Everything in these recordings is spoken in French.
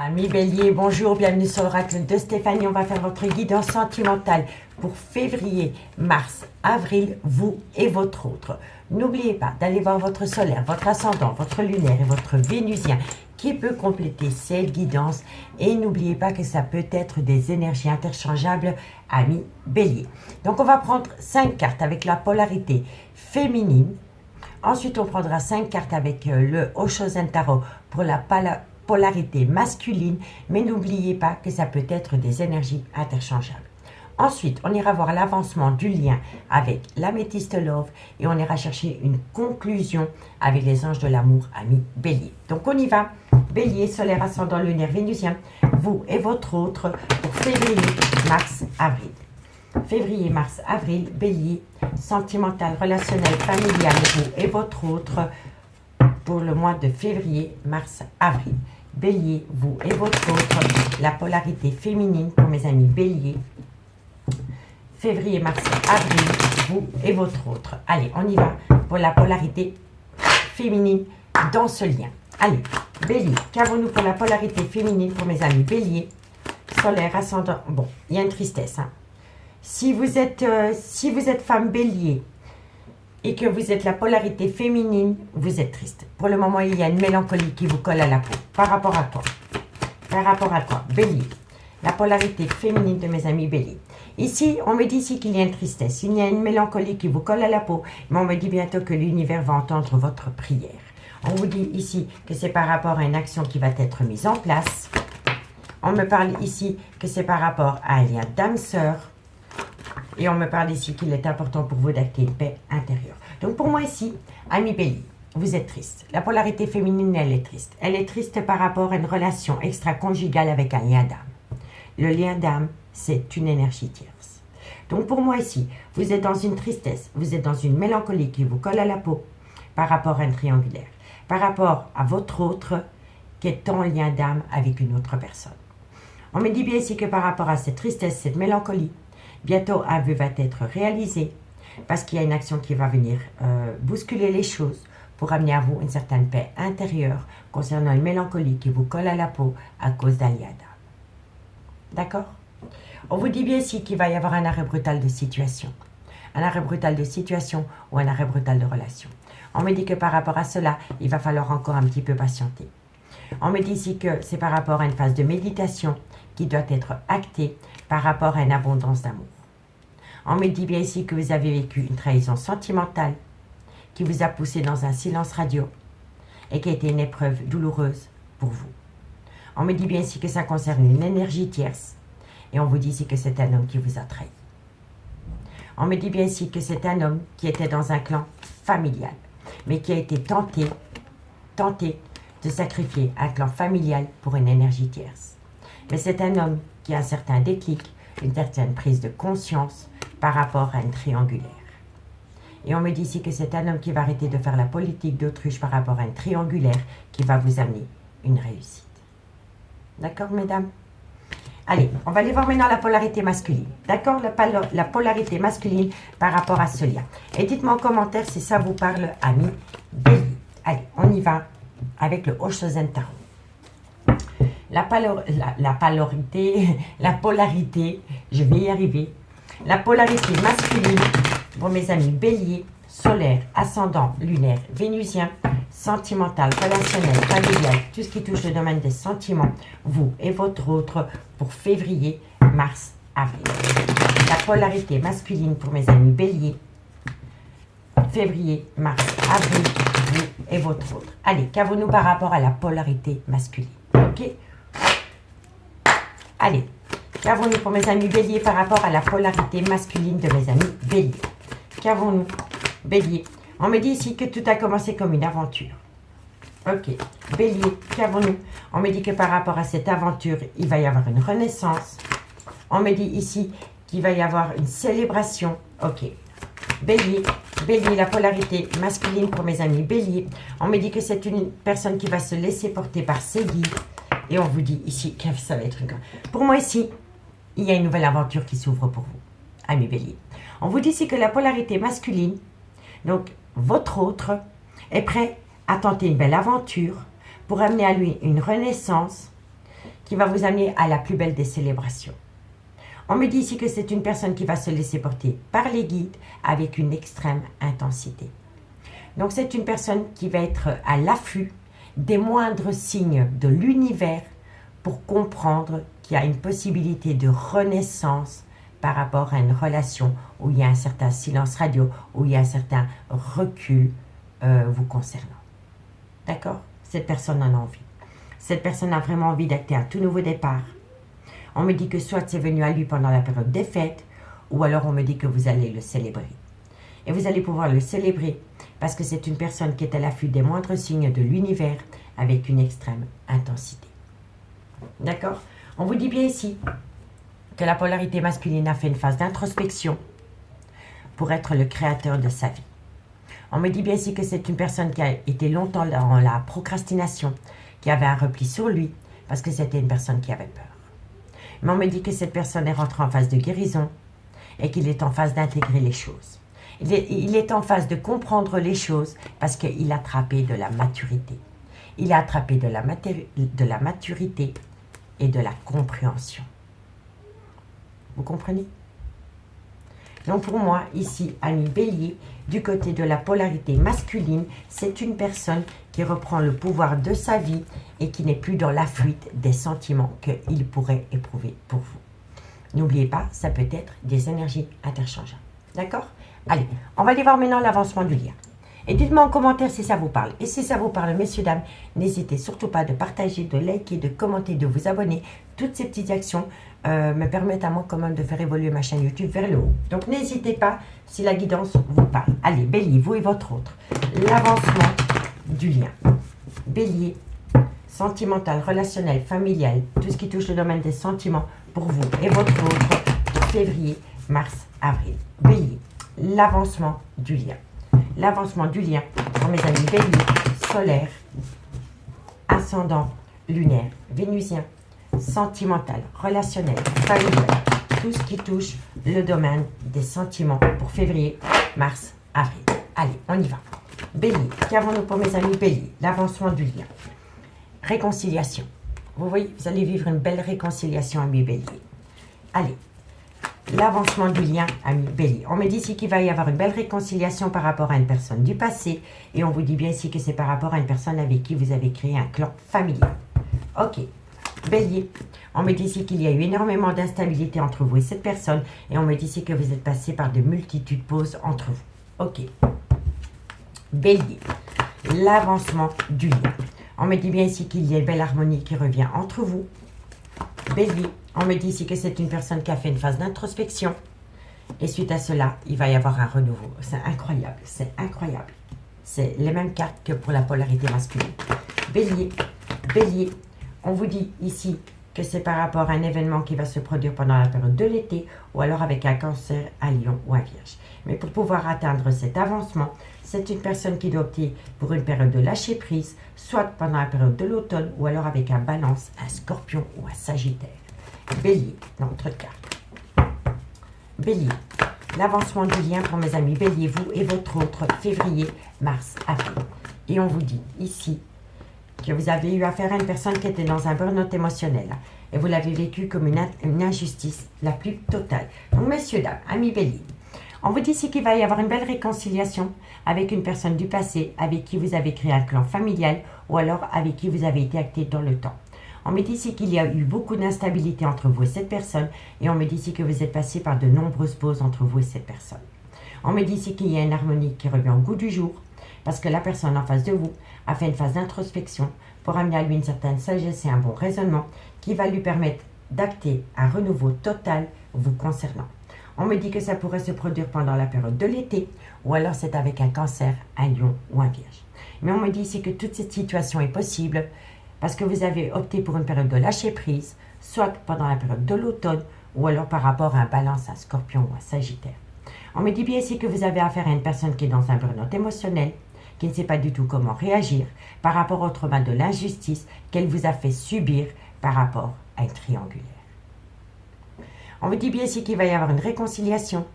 Amis Bélier, bonjour, bienvenue sur l'oracle de Stéphanie. On va faire votre guidance sentimentale pour février, mars, avril, vous et votre autre. N'oubliez pas d'aller voir votre solaire, votre ascendant, votre lunaire et votre vénusien qui peut compléter cette guidance. Et n'oubliez pas que ça peut être des énergies interchangeables, amis Bélier. Donc on va prendre 5 cartes avec la polarité féminine. Ensuite, on prendra 5 cartes avec le Oshozen Tarot pour la polarité masculine, mais n'oubliez pas que ça peut être des énergies interchangeables. Ensuite, on ira voir l'avancement du lien avec l'améthyste love et on ira chercher une conclusion avec les anges de l'amour, amis Bélier. Donc on y va. Bélier, solaire, ascendant, lunaire, vénusien, vous et votre autre pour février, mars, avril. Février, mars, avril, Bélier, sentimental, relationnel, familial, vous et votre autre pour le mois de février, mars, avril. Bélier, vous et votre autre, la polarité féminine pour mes amis Bélier. Février, mars, avril, vous et votre autre. Allez, on y va pour la polarité féminine dans ce lien. Allez, Bélier, qu'avons-nous pour la polarité féminine pour mes amis Bélier, solaire, ascendant. Bon, il y a une tristesse. Hein. Si vous êtes femme Bélier et que vous êtes la polarité féminine, vous êtes triste. Pour le moment, il y a une mélancolie qui vous colle à la peau. Par rapport à quoi? Par rapport à quoi? Bélier. La polarité féminine de mes amis Bélier. Ici, on me dit ici qu'il y a une tristesse. Il y a une mélancolie qui vous colle à la peau. Mais on me dit bientôt que l'univers va entendre votre prière. On vous dit ici que c'est par rapport à une action qui va être mise en place. On me parle ici que c'est par rapport à un lien d'âme-sœur. Et on me parle ici qu'il est important pour vous d'acter une paix intérieure. Donc pour moi ici, amis Bélier, vous êtes triste. La polarité féminine, elle est triste. Elle est triste par rapport à une relation extra-conjugale avec un lien d'âme. Le lien d'âme, c'est une énergie tierce. Donc pour moi ici, vous êtes dans une tristesse, vous êtes dans une mélancolie qui vous colle à la peau par rapport à un triangulaire. Par rapport à votre autre qui est en lien d'âme avec une autre personne. On me dit bien ici que par rapport à cette tristesse, cette mélancolie, bientôt un vœu va être réalisé parce qu'il y a une action qui va venir bousculer les choses pour amener à vous une certaine paix intérieure concernant une mélancolie qui vous colle à la peau à cause d'un lien d'âme. D'accord? On vous dit bien ici qu'il va y avoir un arrêt brutal de situation. Un arrêt brutal de situation ou un arrêt brutal de relation. On me dit que par rapport à cela, il va falloir encore un petit peu patienter. On me dit ici que c'est par rapport à une phase de méditation qui doit être actée par rapport à une abondance d'amour. On me dit bien ici que vous avez vécu une trahison sentimentale qui vous a poussé dans un silence radio et qui a été une épreuve douloureuse pour vous. On me dit bien ici que ça concerne une énergie tierce et on vous dit ici que c'est un homme qui vous a trahi. On me dit bien ici que c'est un homme qui était dans un clan familial mais qui a été tenté de sacrifier un clan familial pour une énergie tierce. Mais c'est un homme qui a un certain déclic, une certaine prise de conscience par rapport à une triangulaire. Et on me dit ici que c'est un homme qui va arrêter de faire la politique d'autruche par rapport à une triangulaire qui va vous amener une réussite. D'accord, mesdames? Allez, on va aller voir maintenant la polarité masculine. D'accord? La polarité masculine par rapport à ce lien. Et dites-moi en commentaire si ça vous parle, amis Bélier. Allez, on y va avec le Oshozen Tarot. La polarité, je vais y arriver. La polarité masculine pour mes amis Bélier, solaire, ascendant, lunaire, vénusien, sentimental, relationnel, familial, tout ce qui touche le domaine des sentiments, vous et votre autre pour février, mars, avril. La polarité masculine pour mes amis Bélier, février, mars, avril, vous et votre autre. Allez, qu'avons-nous par rapport à la polarité masculine? Ok? Allez, qu'avons-nous pour mes amis Bélier par rapport à la polarité masculine de mes amis Bélier? Qu'avons-nous, Bélier? On me dit ici que tout a commencé comme une aventure. Ok, Bélier, qu'avons-nous? On me dit que par rapport à cette aventure, il va y avoir une renaissance. On me dit ici qu'il va y avoir une célébration. Ok, Bélier, la polarité masculine pour mes amis Bélier. On me dit que c'est une personne qui va se laisser porter par ses guides. Et on vous dit ici que ça va être une grande... Pour moi ici, il y a une nouvelle aventure qui s'ouvre pour vous, amis Bélier. On vous dit ici que la polarité masculine, donc votre autre, est prêt à tenter une belle aventure pour amener à lui une renaissance qui va vous amener à la plus belle des célébrations. On me dit ici que c'est une personne qui va se laisser porter par les guides avec une extrême intensité. Donc c'est une personne qui va être à l'affût des moindres signes de l'univers pour comprendre qu'il y a une possibilité de renaissance par rapport à une relation où il y a un certain silence radio, où il y a un certain recul vous concernant. D'accord? Cette personne en a envie. Cette personne a vraiment envie d'acter un tout nouveau départ. On me dit que soit c'est venu à lui pendant la période des fêtes, ou alors on me dit que vous allez le célébrer. Et vous allez pouvoir le célébrer parce que c'est une personne qui est à l'affût des moindres signes de l'univers avec une extrême intensité. D'accord? On vous dit bien ici que la polarité masculine a fait une phase d'introspection pour être le créateur de sa vie. On me dit bien ici que c'est une personne qui a été longtemps dans la procrastination, qui avait un repli sur lui parce que c'était une personne qui avait peur. Mais on me dit que cette personne est rentrée en phase de guérison et qu'il est en phase d'intégrer les choses. Il est en phase de comprendre les choses parce qu'il a attrapé de la maturité. Il a attrapé de la maturité et de la compréhension. Vous comprenez? Donc pour moi, ici, ami Bélier, du côté de la polarité masculine, c'est une personne qui reprend le pouvoir de sa vie et qui n'est plus dans la fuite des sentiments qu'il pourrait éprouver pour vous. N'oubliez pas, ça peut être des énergies interchangeables. D'accord? Allez, on va aller voir maintenant l'avancement du lien. Et dites-moi en commentaire si ça vous parle. Et si ça vous parle, messieurs, dames, n'hésitez surtout pas de partager, de liker, de commenter, de vous abonner. Toutes ces petites actions me permettent à moi quand même de faire évoluer ma chaîne YouTube vers le haut. Donc n'hésitez pas si la guidance vous parle. Allez, Bélier, vous et votre autre. L'avancement du lien. Bélier, sentimental, relationnel, familial, tout ce qui touche le domaine des sentiments pour vous et votre autre, février, mars, avril. Bélier, l'avancement du lien. L'avancement du lien pour mes amis Bélier, solaire, ascendant, lunaire, vénusien, sentimental, relationnel, familial, tout ce qui touche le domaine des sentiments pour février, mars, avril. Allez, on y va. Bélier, qu'avons-nous pour mes amis Bélier? L'avancement du lien. Réconciliation. Vous voyez, vous allez vivre une belle réconciliation, amis Bélier. Allez. L'avancement du lien, ami Bélier. On me dit ici qu'il va y avoir une belle réconciliation par rapport à une personne du passé. Et on vous dit bien ici que c'est par rapport à une personne avec qui vous avez créé un clan familial. Ok. Bélier, on me dit ici qu'il y a eu énormément d'instabilité entre vous et cette personne. Et on me dit ici que vous êtes passé par de multitudes pauses entre vous. Ok. Bélier, l'avancement du lien. On me dit bien ici qu'il y a une belle harmonie qui revient entre vous. Bélier, on me dit ici que c'est une personne qui a fait une phase d'introspection. Et suite à cela, il va y avoir un renouveau. C'est incroyable, c'est incroyable. C'est les mêmes cartes que pour la polarité masculine. Bélier, Bélier, on vous dit ici que c'est par rapport à un événement qui va se produire pendant la période de l'été ou alors avec un cancer, un lion ou un vierge. Mais pour pouvoir atteindre cet avancement, c'est une personne qui doit opter pour une période de lâcher prise, soit pendant la période de l'automne ou alors avec un balance, un scorpion ou un sagittaire. Bélier, notre carte. Bélier, l'avancement du lien pour mes amis Bélier, vous et votre autre, février, mars, avril. Et on vous dit ici que vous avez eu affaire à une personne qui était dans un burn-out émotionnel. Et vous l'avez vécu comme une injustice la plus totale. Donc, messieurs, dames, amis Bélier, on vous dit ici qu'il va y avoir une belle réconciliation avec une personne du passé avec qui vous avez créé un clan familial ou alors avec qui vous avez été acté dans le temps. On me dit ici qu'il y a eu beaucoup d'instabilité entre vous et cette personne et on me dit ici que vous êtes passé par de nombreuses pauses entre vous et cette personne. On me dit ici qu'il y a une harmonie qui revient au goût du jour parce que la personne en face de vous a fait une phase d'introspection pour amener à lui une certaine sagesse et un bon raisonnement qui va lui permettre d'acter un renouveau total vous concernant. On me dit que ça pourrait se produire pendant la période de l'été ou alors c'est avec un cancer, un lion ou un vierge. Mais on me dit ici que toute cette situation est possible parce que vous avez opté pour une période de lâcher prise, soit pendant la période de l'automne ou alors par rapport à un balance, un scorpion ou un sagittaire. On me dit bien ici que vous avez affaire à une personne qui est dans un burn-out émotionnel, qui ne sait pas du tout comment réagir par rapport au trauma de l'injustice qu'elle vous a fait subir par rapport à une triangulaire. On me dit bien ici qu'il va y avoir une réconciliation,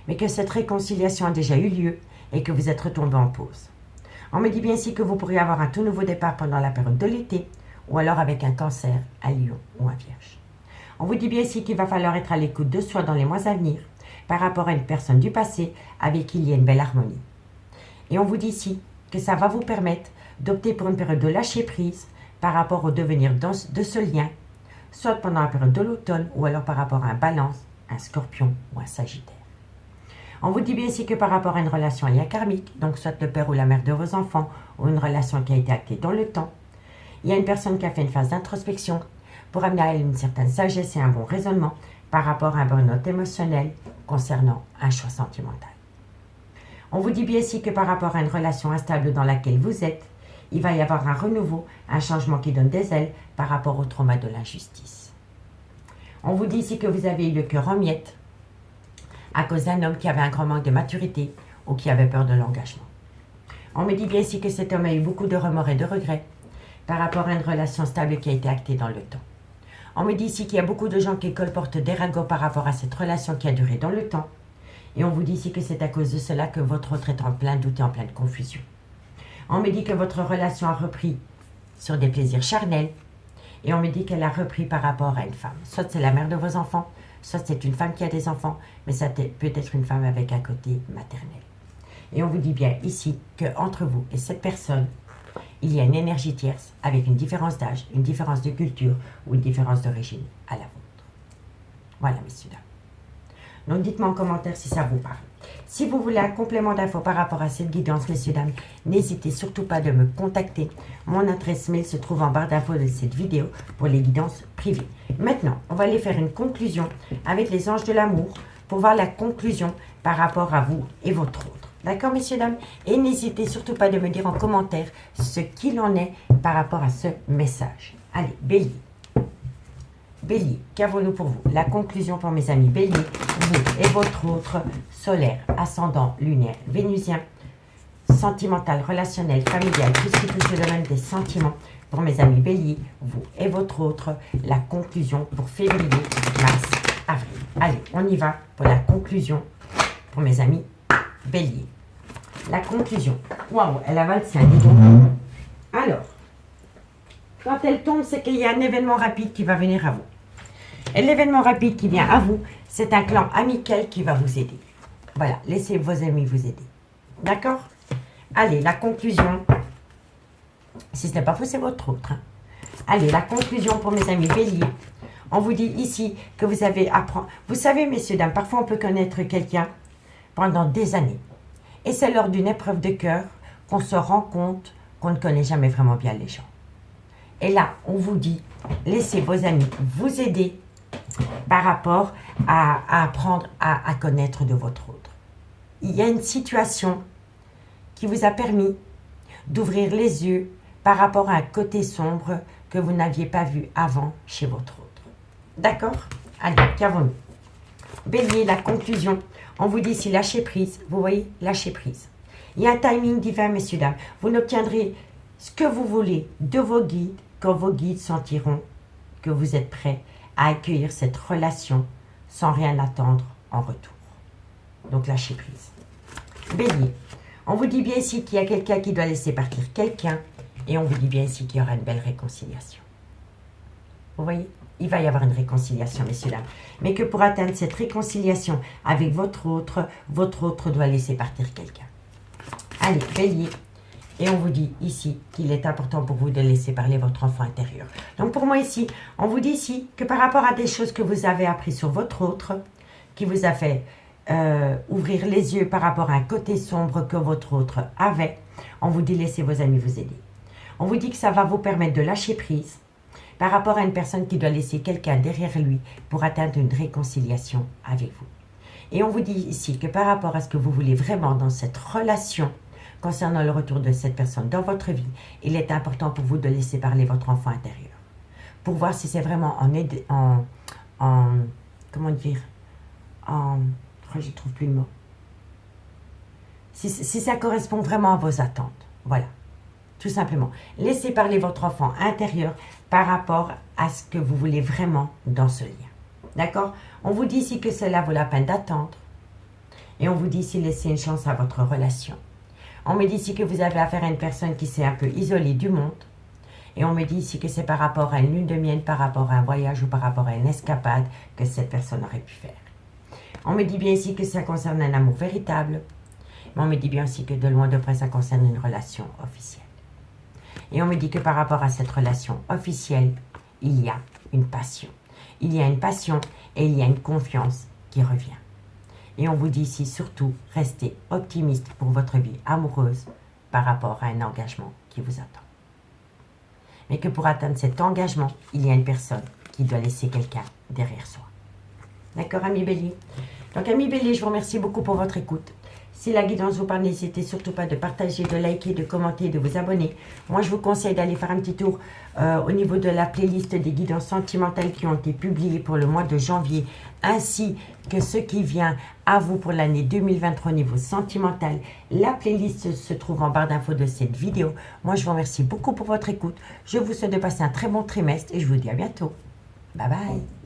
mais que cette réconciliation a déjà eu lieu et que vous êtes retombé en pause. On me dit bien ici que vous pourriez avoir un tout nouveau départ pendant la période de l'été, ou alors avec un cancer, un lion ou un vierge. On vous dit bien ici qu'il va falloir être à l'écoute de soi dans les mois à venir par rapport à une personne du passé avec qui il y a une belle harmonie. Et on vous dit ici que ça va vous permettre d'opter pour une période de lâcher prise par rapport au devenir de ce lien, soit pendant la période de l'automne ou alors par rapport à un balance, un scorpion ou un sagittaire. On vous dit bien ici que par rapport à une relation à lien karmique, donc soit le père ou la mère de vos enfants ou une relation qui a été actée dans le temps, il y a une personne qui a fait une phase d'introspection pour amener à elle une certaine sagesse et un bon raisonnement par rapport à un burn-out émotionnel concernant un choix sentimental. On vous dit bien ici que par rapport à une relation instable dans laquelle vous êtes, il va y avoir un renouveau, un changement qui donne des ailes par rapport au trauma de l'injustice. On vous dit ici que vous avez eu le cœur en miettes à cause d'un homme qui avait un grand manque de maturité ou qui avait peur de l'engagement. On me dit bien ici que cet homme a eu beaucoup de remords et de regrets par rapport à une relation stable qui a été actée dans le temps. On me dit ici qu'il y a beaucoup de gens qui colportent des ragots par rapport à cette relation qui a duré dans le temps. Et on vous dit ici que c'est à cause de cela que votre autre est en plein doute et en pleine confusion. On me dit que votre relation a repris sur des plaisirs charnels. Et on me dit qu'elle a repris par rapport à une femme. Soit c'est la mère de vos enfants, soit c'est une femme qui a des enfants, mais ça peut être une femme avec un côté maternel. Et on vous dit bien ici qu'entre vous et cette personne, il y a une énergie tierce avec une différence d'âge, une différence de culture ou une différence d'origine à la vôtre. Voilà, messieurs, dames. Donc, dites-moi en commentaire si ça vous parle. Si vous voulez un complément d'infos par rapport à cette guidance, messieurs, dames, n'hésitez surtout pas de me contacter. Mon adresse mail se trouve en barre d'infos de cette vidéo pour les guidances privées. Maintenant, on va aller faire une conclusion avec les anges de l'amour pour voir la conclusion par rapport à vous et votre autre. D'accord, messieurs, dames? Et n'hésitez surtout pas de me dire en commentaire ce qu'il en est par rapport à ce message. Allez, Bélier. Bélier, qu'avons-nous pour vous? La conclusion pour mes amis Bélier, vous et votre autre, solaire, ascendant, lunaire, vénusien, sentimental, relationnel, familial, tout ce qui touche le domaine des sentiments. Pour mes amis Bélier, vous et votre autre, la conclusion pour février, mars, avril. Allez, on y va pour la conclusion pour mes amis Bélier. La conclusion. Waouh, elle avale, c'est un dis donc. Alors, quand elle tombe, c'est qu'il y a un événement rapide qui va venir à vous. Et l'événement rapide qui vient à vous, c'est un clan amical qui va vous aider. Voilà, laissez vos amis vous aider. D'accord? Allez, la conclusion. Si ce n'est pas vous, c'est votre autre. Hein. Allez, la conclusion pour mes amis Bélier. On vous dit ici que vous avez à apprendre. Vous savez, messieurs, dames, parfois on peut connaître quelqu'un pendant des années. Et c'est lors d'une épreuve de cœur qu'on se rend compte qu'on ne connaît jamais vraiment bien les gens. Et là, on vous dit, laissez vos amis vous aider par rapport à apprendre à connaître de votre autre. Il y a une situation qui vous a permis d'ouvrir les yeux par rapport à un côté sombre que vous n'aviez pas vu avant chez votre autre. D'accord? Allez, qu'avons-nous? Bélier, la conclusion. On vous dit ici, lâchez prise. Vous voyez, lâchez prise. Il y a un timing divin, messieurs, dames. Vous n'obtiendrez ce que vous voulez de vos guides quand vos guides sentiront que vous êtes prêts à accueillir cette relation sans rien attendre en retour. Donc, lâchez prise. Bélier, on vous dit bien ici qu'il y a quelqu'un qui doit laisser partir quelqu'un et on vous dit bien ici qu'il y aura une belle réconciliation. Vous voyez? Il va y avoir une réconciliation, messieurs, dames. Mais que pour atteindre cette réconciliation avec votre autre doit laisser partir quelqu'un. Allez, Bélier. Et on vous dit ici qu'il est important pour vous de laisser parler votre enfant intérieur. Donc pour moi ici, on vous dit ici que par rapport à des choses que vous avez appris sur votre autre, qui vous a fait ouvrir les yeux par rapport à un côté sombre que votre autre avait, on vous dit laissez vos amis vous aider. On vous dit que ça va vous permettre de lâcher prise par rapport à une personne qui doit laisser quelqu'un derrière lui pour atteindre une réconciliation avec vous. Et on vous dit ici que par rapport à ce que vous voulez vraiment dans cette relation, concernant le retour de cette personne dans votre vie, il est important pour vous de laisser parler votre enfant intérieur. Pour voir si c'est vraiment je ne trouve plus le mot. Si ça correspond vraiment à vos attentes. Voilà. Tout simplement. Laissez parler votre enfant intérieur par rapport à ce que vous voulez vraiment dans ce lien. D'accord? On vous dit ici que cela vaut la peine d'attendre. Et on vous dit ici laissez une chance à votre relation. On me dit ici que vous avez affaire à une personne qui s'est un peu isolée du monde Et on me dit ici que c'est par rapport à une lune de miel, par rapport à un voyage ou par rapport à une escapade que cette personne aurait pu faire. On me dit bien ici que ça concerne un amour véritable. Mais on me dit bien aussi que de loin de près, ça concerne une relation officielle. Et on me dit que par rapport à cette relation officielle, il y a une passion. Il y a une passion et il y a une confiance qui revient. Et on vous dit ici surtout, restez optimiste pour votre vie amoureuse par rapport à un engagement qui vous attend. Mais que pour atteindre cet engagement, il y a une personne qui doit laisser quelqu'un derrière soi. D'accord, amis béliers? Donc, amis béliers, je vous remercie beaucoup pour votre écoute. Si la guidance vous parle, n'hésitez surtout pas de partager, de liker, de commenter, de vous abonner. Moi, je vous conseille d'aller faire un petit tour au niveau de la playlist des guidances sentimentales qui ont été publiées pour le mois de janvier, ainsi que ce qui vient à vous pour l'année 2023 au niveau sentimental. La playlist se trouve en barre d'infos de cette vidéo. Moi, je vous remercie beaucoup pour votre écoute. Je vous souhaite de passer un très bon trimestre et je vous dis à bientôt. Bye bye.